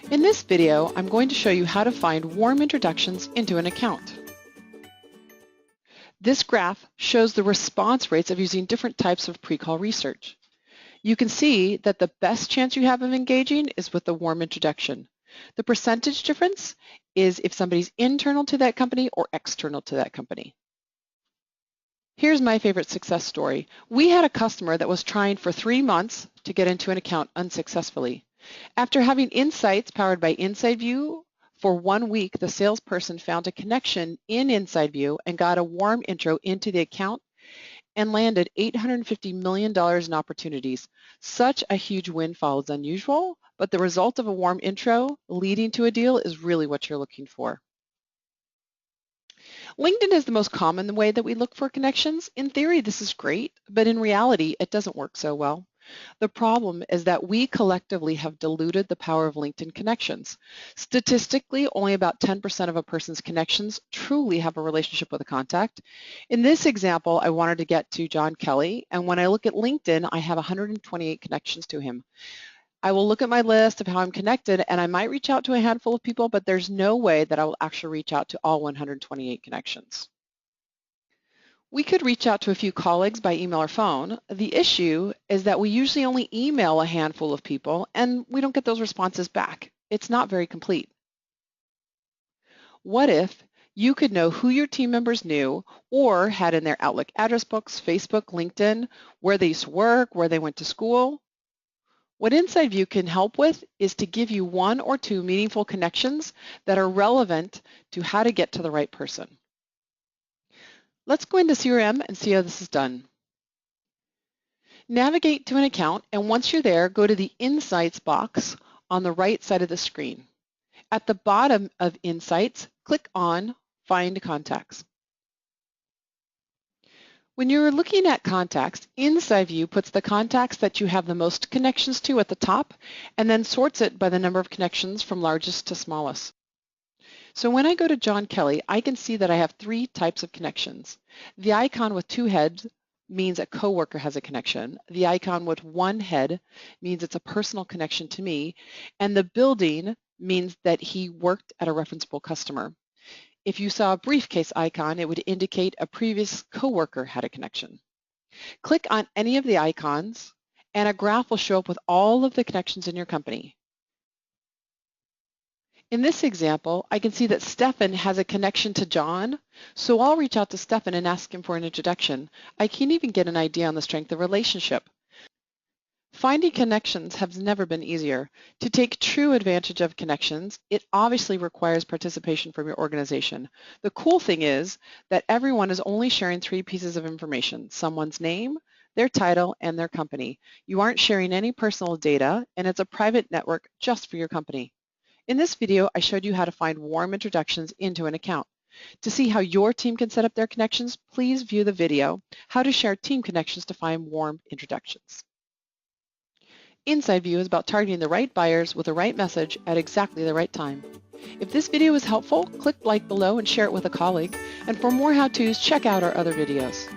In this video, I'm going to show you how to find warm introductions into an account. This graph shows the response rates of using different types of pre-call research. You can see that the best chance you have of engaging is with the warm introduction. The percentage difference is if somebody's internal to that company or external to that company. Here's my favorite success story. We had a customer that was trying for 3 months to get into an account unsuccessfully. After having insights powered by InsideView, for 1 week, the salesperson found a connection in InsideView and got a warm intro into the account and landed $850 million in opportunities. Such a huge windfall is unusual, but the result of a warm intro leading to a deal is really what you're looking for. LinkedIn is the most common way that we look for connections. In theory, this is great, but in reality, it doesn't work so well. The problem is that we collectively have diluted the power of LinkedIn connections. Statistically, only about 10% of a person's connections truly have a relationship with a contact. In this example, I wanted to get to John Kelly, and when I look at LinkedIn, I have 128 connections to him. I will look at my list of how I'm connected, and I might reach out to a handful of people, but there's no way that I will actually reach out to all 128 connections. We could reach out to a few colleagues by email or phone. The issue is that we usually only email a handful of people and we don't get those responses back. It's not very complete. What if you could know who your team members knew or had in their Outlook address books, Facebook, LinkedIn, where they used to work, where they went to school? What InsideView can help with is to give you 1 or 2 meaningful connections that are relevant to how to get to the right person. Let's go into CRM and see how this is done. Navigate to an account, and once you're there, go to the Insights box on the right side of the screen. At the bottom of Insights, click on Find Contacts. When you're looking at contacts, InsideView puts the contacts that you have the most connections to at the top and then sorts it by the number of connections from largest to smallest. So when I go to John Kelly, I can see that I have 3 types of connections. The icon with 2 heads means a coworker has a connection. The icon with 1 head means it's a personal connection to me. And the building means that he worked at a referenceable customer. If you saw a briefcase icon, it would indicate a previous coworker had a connection. Click on any of the icons and a graph will show up with all of the connections in your company. In this example, I can see that Stefan has a connection to John, so I'll reach out to Stefan and ask him for an introduction. I can even get an idea on the strength of the relationship. Finding connections has never been easier. To take true advantage of connections, it obviously requires participation from your organization. The cool thing is that everyone is only sharing 3 pieces of information: someone's name, their title, and their company. You aren't sharing any personal data, and it's a private network just for your company. In this video, I showed you how to find warm introductions into an account. To see how your team can set up their connections, please view the video, How to Share Team Connections to Find Warm Introductions. InsideView is about targeting the right buyers with the right message at exactly the right time. If this video was helpful, click like below and share it with a colleague. And for more how-tos, check out our other videos.